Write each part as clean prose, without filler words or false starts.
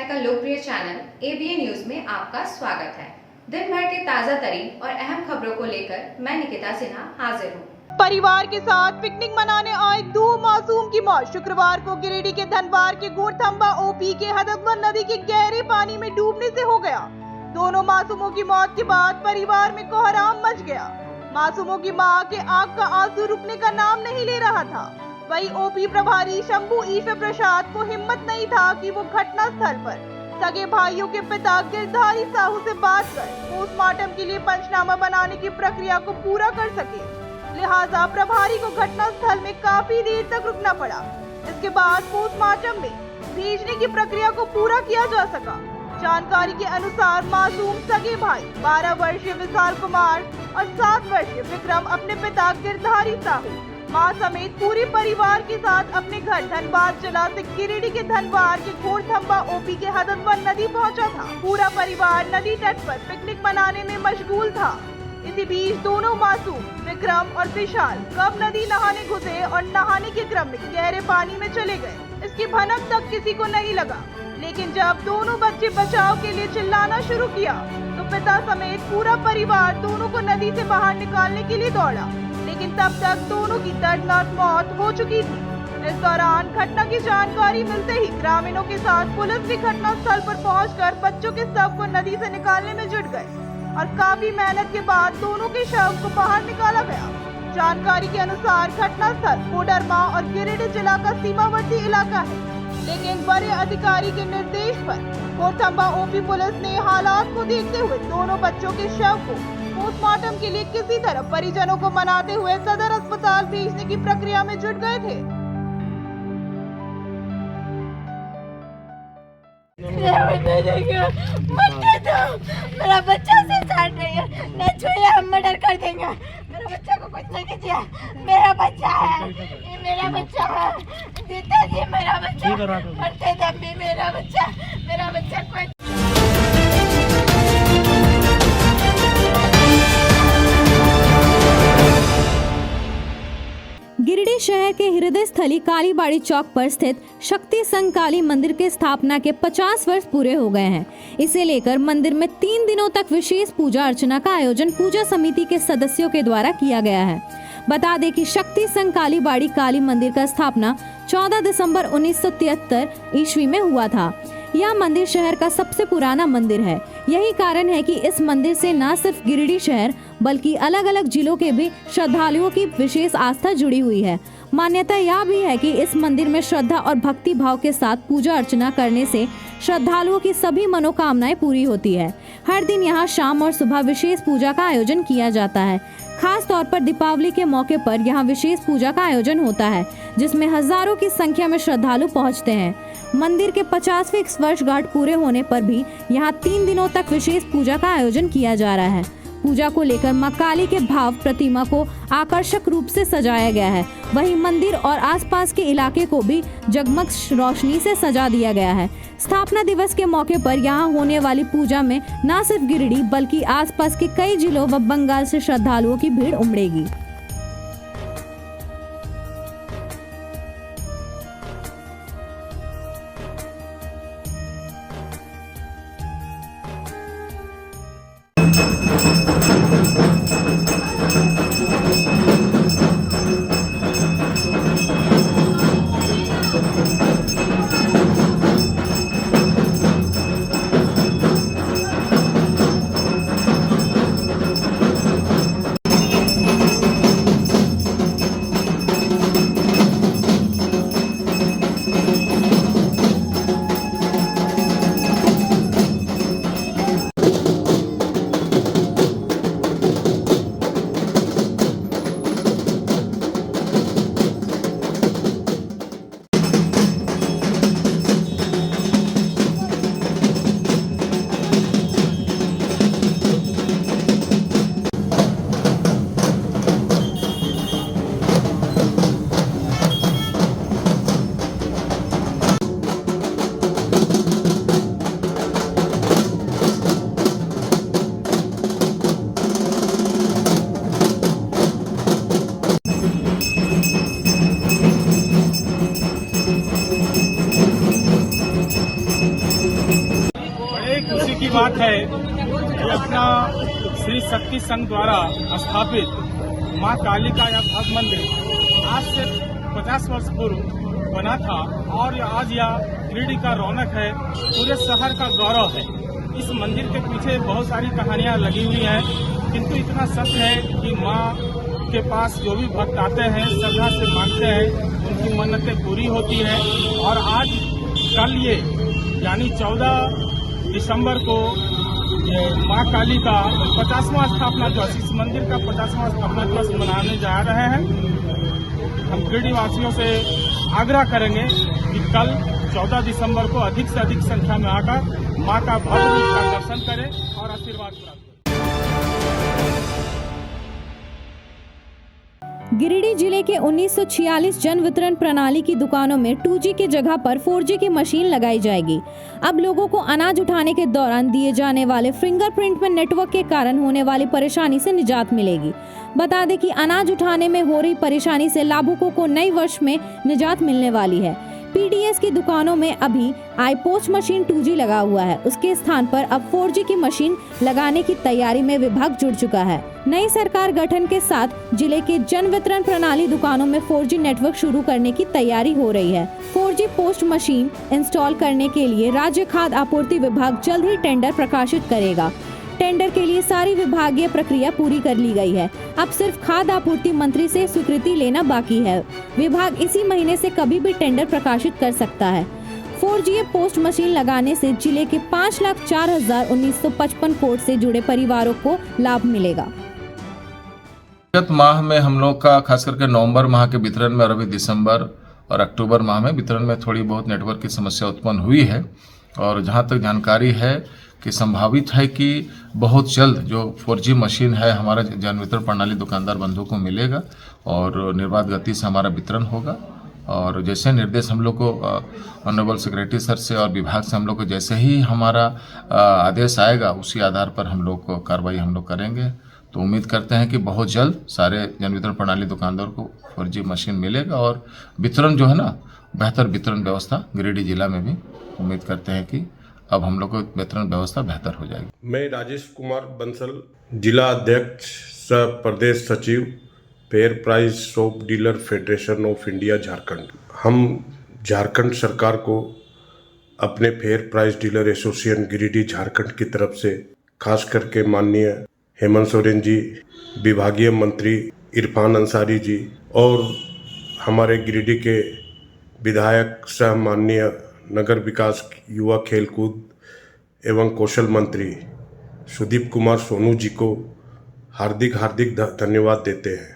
शहर का लोकप्रिय चैनल एबीएन न्यूज में आपका स्वागत है। दिन भर के ताजा तरीन और अहम खबरों को लेकर मैं निकिता सिन्हा हाजिर हूँ। परिवार के साथ पिकनिक मनाने आए दो मासूम की मौत। शुक्रवार को गिरिडीह के धनवार के घोड़थंबा ओपी के हददवन नदी के गहरे पानी में डूबने से हो गया। दोनों मासूमों की मौत के बाद परिवार में कोहराम मच गया। मासूमों की मां के आंख का आंसू रुकने का नाम नहीं ले रहा था। वहीं ओपी प्रभारी शंभू ईश्वर प्रसाद को हिम्मत नहीं था कि वो घटना स्थल पर सगे भाइयों के पिता गिरधारी साहू से बात कर पोस्टमार्टम के लिए पंचनामा बनाने की प्रक्रिया को पूरा कर सके। लिहाजा प्रभारी को घटना स्थल में काफी देर तक रुकना पड़ा। इसके बाद पोस्टमार्टम में भेजने की प्रक्रिया को पूरा किया जा सका। जानकारी के अनुसार मासूम सगे भाई 12 वर्षीय विशाल कुमार और 7 वर्षीय विक्रम अपने पिता गिरधारी साहू मां समेत पूरे परिवार के साथ अपने घर धनबाद जिला से गिरिडीह के धनवार के घोड़थंबा ओपी के हददवन नदी पहुंचा था। पूरा परिवार नदी तट पर पिकनिक मनाने में मशगूल था। इसी बीच दोनों मासूम विक्रम और विशाल कब नदी नहाने घुसे और नहाने के क्रम में गहरे पानी में चले गए, इसकी भनक तक किसी को नहीं लगा। लेकिन जब दोनों बच्चे बचाव के लिए चिल्लाना शुरू किया तो पिता समेत पूरा परिवार दोनों को नदी से बाहर निकालने के लिए दौड़ा, लेकिन तब तक दोनों की दर्दनाक मौत हो चुकी थी। इस दौरान घटना की जानकारी मिलते ही ग्रामीणों के साथ पुलिस भी घटना स्थल पर पहुंचकर बच्चों के शव को नदी से निकालने में जुट गए और काफी मेहनत के बाद दोनों के शव को बाहर निकाला गया। जानकारी के अनुसार घटना स्थल कोडरमा और गिरिडीह जिला का सीमावर्ती इलाका है, लेकिन बड़े अधिकारी के निर्देश पर घोड़थंबा ओपी पुलिस ने हालात को देखते हुए दोनों बच्चों के शव को पोस्टमार्टम के लिए किसी तरह परिजनों को मनाते हुए सदर अस्पताल भेजने की प्रक्रिया में जुट गए थे। मेरा बच्चा से साथ नहीं है, न छुए हम मर्डर कर देंगे। मेरा बच्चा को कुछ नहीं किया, मेरा बच्चा है, ये मेरा बच्चा है। देता जी मेरा बच्चा, करते दम भी मेरा बच्चा कोई। गिरिडीह शहर के हृदय स्थली कालीबाड़ी चौक पर स्थित शक्ति संघ काली मंदिर के स्थापना के 50 वर्ष पूरे हो गए हैं। इसे लेकर मंदिर में 3 दिनों तक विशेष पूजा अर्चना का आयोजन पूजा समिति के सदस्यों के द्वारा किया गया है। बता दें कि शक्ति संघ कालीबाड़ी काली मंदिर का स्थापना 14 दिसंबर 1973 ईस्वी में हुआ था। यह मंदिर शहर का सबसे पुराना मंदिर है। यही कारण है कि इस मंदिर से न सिर्फ गिरिडीह शहर बल्कि अलग अलग जिलों के भी श्रद्धालुओं की विशेष आस्था जुड़ी हुई है। मान्यता यह भी है कि इस मंदिर में श्रद्धा और भक्ति भाव के साथ पूजा अर्चना करने से श्रद्धालुओं की सभी मनोकामनाएं पूरी होती है। हर दिन यहाँ शाम और सुबह विशेष पूजा का आयोजन किया जाता है। खास तौर पर दीपावली के मौके पर यहाँ विशेष पूजा का आयोजन होता है, जिसमें हजारों की संख्या में श्रद्धालु पहुँचते हैं। मंदिर के 50वें वर्षगांठ पूरे होने पर भी यहाँ 3 दिनों तक विशेष पूजा का आयोजन किया जा रहा है। पूजा को लेकर मां काली के भाव प्रतिमा को आकर्षक रूप से सजाया गया है। वहीं मंदिर और आसपास के इलाके को भी जगमग रोशनी से सजा दिया गया है। स्थापना दिवस के मौके पर यहां होने वाली पूजा में न सिर्फ गिरिडीह बल्कि आसपास के कई जिलों व बंगाल से श्रद्धालुओं की भीड़ उमड़ेगी। अपना श्री शक्ति संघ द्वारा स्थापित मां काली का यह भव्य मंदिर आज से 50 वर्ष पूर्व बना था और आज यह गिरिडीह का रौनक है, पूरे शहर का गौरव है। इस मंदिर के पीछे बहुत सारी कहानियां लगी हुई हैं, किंतु इतना सत्य है कि मां के पास जो भी भक्त आते हैं, श्रद्धा से मांगते हैं, उनकी मन्नतें पूरी होती हैं। और आज कल ये यानी 14 दिसंबर को ये मां काली का 50वां स्थापना दिवस, इस मंदिर का 50वां स्थापना दिवस मनाने जा रहे हैं। हम गिरिडीह वासियों से आग्रह करेंगे कि कल 14 दिसंबर को अधिक से अधिक संख्या में आकर मां का भव्य रूप का दर्शन करें और आशीर्वाद प्राप्त करें। गिरिडीह जिले के 1946 जन वितरण प्रणाली की दुकानों में 2G की जगह पर 4G की मशीन लगाई जाएगी। अब लोगों को अनाज उठाने के दौरान दिए जाने वाले फिंगरप्रिंट में नेटवर्क के कारण होने वाली परेशानी से निजात मिलेगी। बता दें कि अनाज उठाने में हो रही परेशानी से लाभुकों को नए वर्ष में निजात मिलने वाली है। PDS की दुकानों में अभी iPost मशीन 2G लगा हुआ है, उसके स्थान पर अब 4G की मशीन लगाने की तैयारी में विभाग जुट चुका है। नई सरकार गठन के साथ जिले के जन वितरण प्रणाली दुकानों में 4G नेटवर्क शुरू करने की तैयारी हो रही है। 4G पोस्ट मशीन इंस्टॉल करने के लिए राज्य खाद्य आपूर्ति विभाग जल्द ही टेंडर प्रकाशित करेगा। टेंडर के लिए सारी विभागीय प्रक्रिया पूरी कर ली गई है। अब सिर्फ खाद्य आपूर्ति मंत्री से स्वीकृति लेना बाकी है। विभाग इसी महीने से कभी भी टेंडर प्रकाशित कर सकता है। 4G पोस्ट मशीन लगाने से जिले के 5,04,1955 कोड से जुड़े परिवारों को लाभ मिलेगा। गत माह में हम लोग का खास करके नवंबर माह के वितरण में और अभी दिसंबर और अक्टूबर माह में वितरण में थोड़ी बहुत नेटवर्क की समस्या उत्पन्न हुई है। और जहाँ तक जानकारी है कि संभावित है कि बहुत जल्द जो 4G मशीन है हमारा जन वितरण प्रणाली दुकानदार बंधु को मिलेगा और निर्बाध गति से हमारा वितरण होगा। और जैसे निर्देश हम लोग को ऑनरेबल सेक्रेटरी सर से और विभाग से हम लोग को जैसे ही हमारा आदेश आएगा उसी आधार पर हम लोग को कार्रवाई हम लोग करेंगे। तो उम्मीद करते हैं कि बहुत जल्द सारे जन वितरण प्रणाली दुकानदार को 4G मशीन मिलेगा और वितरण जो है ना, बेहतर वितरण व्यवस्था गिरिडीह जिला में भी उम्मीद करते हैं कि अब हम लोग को वितरण व्यवस्था बेहतर हो जाएगी। मैं राजेश कुमार बंसल, जिला अध्यक्ष सह प्रदेश सचिव, fair price shop dealer federation of India Jharkhand. हम झारखंड सरकार को अपने fair price dealer association Giridih Jharkhand की तरफ से खास करके माननीय हेमंत सोरेन जी, विभागीय मंत्री इरफान अंसारी जी और हमारे गिरिडीह के विधायक सह माननीय नगर विकास, युवा खेलकूद एवं कौशल मंत्री सुदीप कुमार सोनू जी को हार्दिक धन्यवाद देते हैं।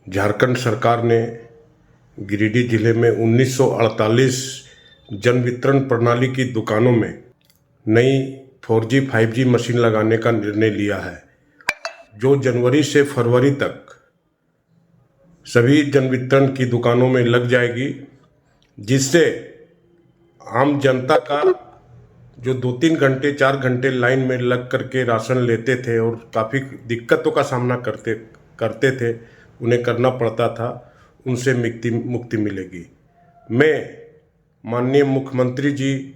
झारखंड सरकार ने गिरिडीह जिले में 1948 जन वितरण प्रणाली की दुकानों में नई 4G 5G मशीन लगाने का निर्णय लिया है, जो जनवरी से फरवरी तक सभी जन वितरण की दुकानों में लग जाएगी, जिससे आम जनता का जो 2-3 घंटे 4 घंटे लाइन में लग करके राशन लेते थे और काफ़ी दिक्कतों का सामना करते थे, उन्हें करना पड़ता था, उनसे मुक्ति मिलेगी। मैं माननीय मुख्यमंत्री जी,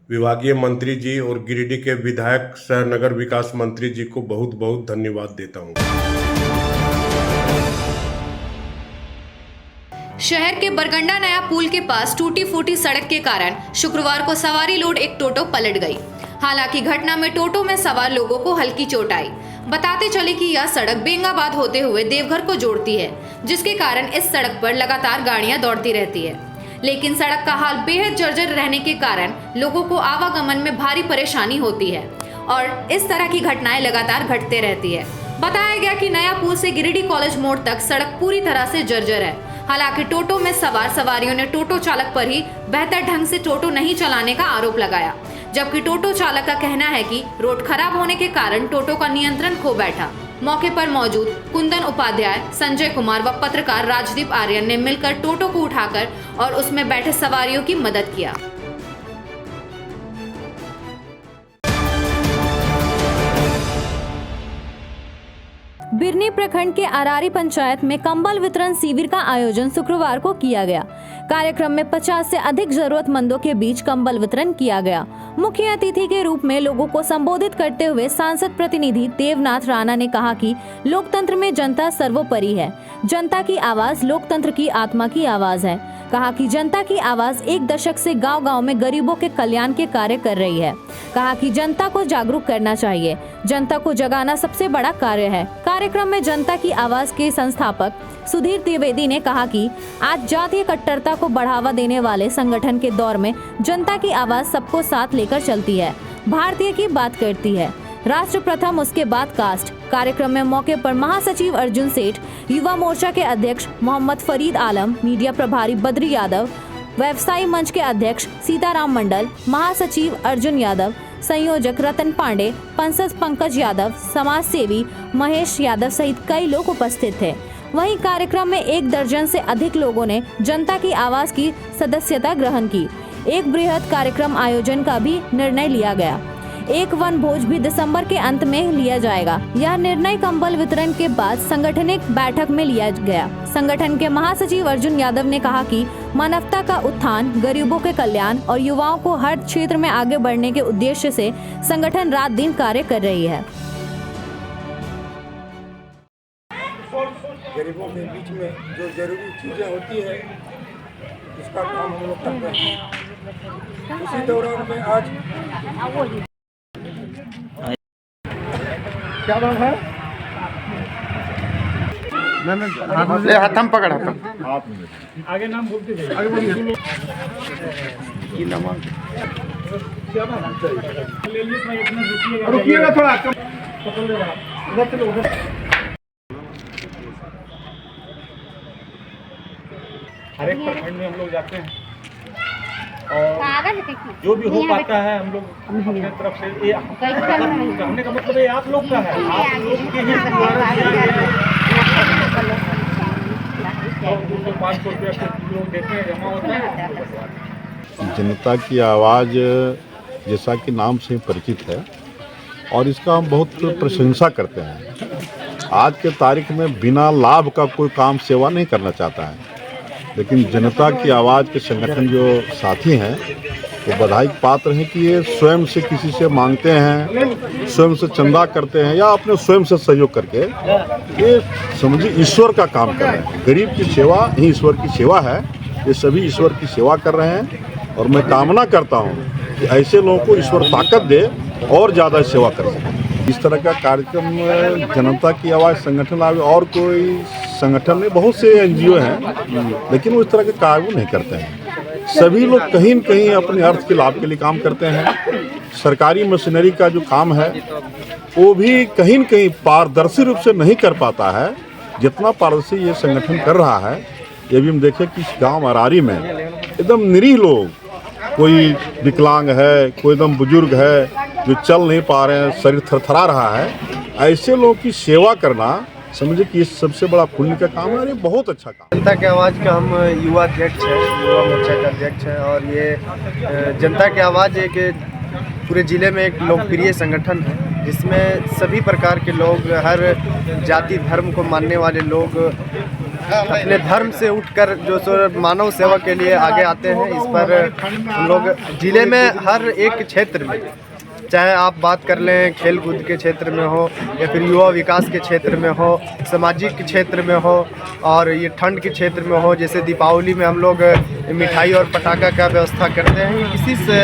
विभागीय मंत्री जी और गिरिडीह के विधायक सह नगर विकास मंत्री जी को बहुत बहुत धन्यवाद देता हूँ। शहर के बरगंडा नया पुल के पास टूटी फूटी सड़क के कारण शुक्रवार को सवारी लोड एक टोटो पलट गई। हालांकि घटना में टोटो में सवार लोगों को हल्की चोट आई। बताते चले कि यह सड़क बेंगाबाद होते हुए देवघर को जोड़ती है, जिसके कारण इस सड़क पर लगातार गाड़ियां दौड़ती रहती है। लेकिन सड़क का हाल बेहद जर्जर रहने के कारण लोगों को आवागमन में भारी परेशानी होती है और इस तरह की घटनाएं लगातार घटते रहती है। बताया गया कि नया पुल से गिरिडीह कॉलेज मोड़ तक सड़क पूरी तरह से जर्जर है। हालांकि टोटो में सवार सवारियों ने टोटो चालक पर ही बेहतर ढंग से टोटो नहीं चलाने का आरोप लगाया, जबकि टोटो चालक का कहना है कि रोड खराब होने के कारण टोटो का नियंत्रण खो बैठा। मौके पर मौजूद कुंदन उपाध्याय, संजय कुमार व पत्रकार राजदीप आर्यन ने मिलकर टोटो को उठाकर और उसमें बैठे सवारियों की मदद किया। बिरनी प्रखंड के अरारी पंचायत में कंबल वितरण शिविर का आयोजन शुक्रवार को किया गया। कार्यक्रम में 50 से अधिक जरूरतमंदों के बीच कंबल वितरण किया गया। मुख्य अतिथि के रूप में लोगों को संबोधित करते हुए सांसद प्रतिनिधि देवनाथ राणा ने कहा कि लोकतंत्र में जनता सर्वोपरि है। जनता की आवाज लोकतंत्र की आत्मा की आवाज है। कहा कि जनता की आवाज एक दशक से गांव-गांव में गरीबों के कल्याण के कार्य कर रही है। कहा कि जनता को जागरूक करना चाहिए, जनता को जगाना सबसे बड़ा कार्य है। कार्यक्रम में जनता की आवाज के संस्थापक सुधीर द्विवेदी ने कहा कि आज जातीय कट्टरता को बढ़ावा देने वाले संगठन के दौर में जनता की आवाज सबको साथ लेकर चलती है, भारतीय की बात करती है। राष्ट्र प्रथम, उसके बाद कास्ट। कार्यक्रम में मौके पर महासचिव अर्जुन सेठ, युवा मोर्चा के अध्यक्ष मोहम्मद फरीद आलम, मीडिया प्रभारी बद्री यादव, व्यवसायी मंच के अध्यक्ष सीताराम मंडल, महासचिव अर्जुन यादव, संयोजक रतन पांडे, पंकज यादव, समाज सेवी महेश यादव सहित कई लोग उपस्थित थे। वहीं कार्यक्रम में 1 दर्जन से अधिक लोगों ने जनता की आवाज की सदस्यता ग्रहण की। एक बृहद कार्यक्रम आयोजन का भी निर्णय लिया गया। एक वन भोज भी दिसंबर के अंत में लिया जाएगा। यह निर्णय कंबल वितरण के बाद संगठनिक बैठक में लिया गया। संगठन के महासचिव अर्जुन यादव ने कहा कि मानवता का उत्थान, गरीबों के कल्याण और युवाओं को हर क्षेत्र में आगे बढ़ने के उद्देश्य से संगठन रात दिन कार्य कर रही है। गरीबों के बीच में जो जरूरी चीज़ें होती है उसका काम हम लोग करते हैं। उसी दौरान में आज क्या बात है? नहीं हाथ हम पकड़ आगे नाम बोलते जाइए। आगे बोलिए। क्या बात है? ले लीजिए, मैं इतना रुकिएगा। रुकिएगा थोड़ा। पकड़ ले रहा। उधर चलो उधर। हर एक प्रखंड में हम लोग जाते हैं और जो भी हो पाता है हम लोग अपने तरफ से। ये कहने का मतलब ये आप लोग का है, आप लोग के ही द्वारा दिया गया 500 रुपया लोग देते हैं, जमा होता है। जनता की आवाज़ जैसा कि नाम से परिचित है और इसका हम बहुत प्रशंसा करते हैं। आज के तारीख में बिना लाभ का कोई काम सेवा नहीं करना चाहता है, लेकिन जनता की आवाज़ के संगठन जो साथी हैं वो बधाई के पात्र हैं कि ये स्वयं से किसी से मांगते हैं, स्वयं से चंदा करते हैं या अपने स्वयं से सहयोग करके ये समझिए ईश्वर का काम कर रहे हैं। गरीब की सेवा ही ईश्वर की सेवा है। ये सभी ईश्वर की सेवा कर रहे हैं और मैं कामना करता हूँ कि ऐसे लोगों को ईश्वर ताकत दे और ज़्यादा सेवा कर सकें। इस तरह का कार्यक्रम जनता की आवाज़ संगठन आवे और कोई संगठन में बहुत से NGO हैं, लेकिन वो इस तरह के कार्य नहीं करते हैं। सभी लोग कहीं न कहीं अपने अर्थ के लाभ के लिए काम करते हैं। सरकारी मशीनरी का जो काम है वो भी कहीं न कहीं पारदर्शी रूप से नहीं कर पाता है जितना पारदर्शी ये संगठन कर रहा है। ये भी हम देखें कि इस गाँव अरारी में एकदम निरीह लोग, कोई विकलांग है, कोई एकदम बुजुर्ग है जो चल नहीं पा रहे हैं, शरीर थरथरा रहा है, ऐसे लोगों की सेवा करना समझे कि ये सबसे बड़ा पुण्य का काम है और ये बहुत अच्छा काम। जनता की आवाज़ का हम युवा अध्यक्ष हैं, युवा मोर्चा का अध्यक्ष हैं और ये जनता की आवाज़ एक पूरे ज़िले में एक लोकप्रिय संगठन है जिसमें सभी प्रकार के लोग, हर जाति धर्म को मानने वाले लोग अपने धर्म से उठकर जो मानव सेवा के लिए आगे आते हैं। इस पर हम लोग ज़िले में हर एक क्षेत्र में, चाहे आप बात कर लें खेल कूद के क्षेत्र में हो या फिर युवा विकास के क्षेत्र में हो, सामाजिक क्षेत्र में हो और ये ठंड के क्षेत्र में हो, जैसे दीपावली में हम लोग मिठाई और पटाखा का व्यवस्था करते हैं। ये किसी से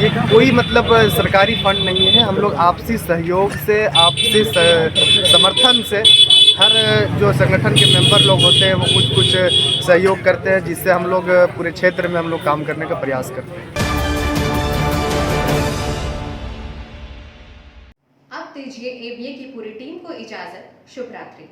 ये कोई मतलब सरकारी फंड नहीं है। हम लोग आपसी सहयोग से, आपसी समर्थन से हर जो संगठन के मेंबर लोग होते हैं वो कुछ सहयोग करते हैं, जिससे हम लोग पूरे क्षेत्र में हम लोग काम करने का प्रयास करते हैं। अब दीजिए ABA की पूरी टीम को इजाजत। शुभ रात्रि।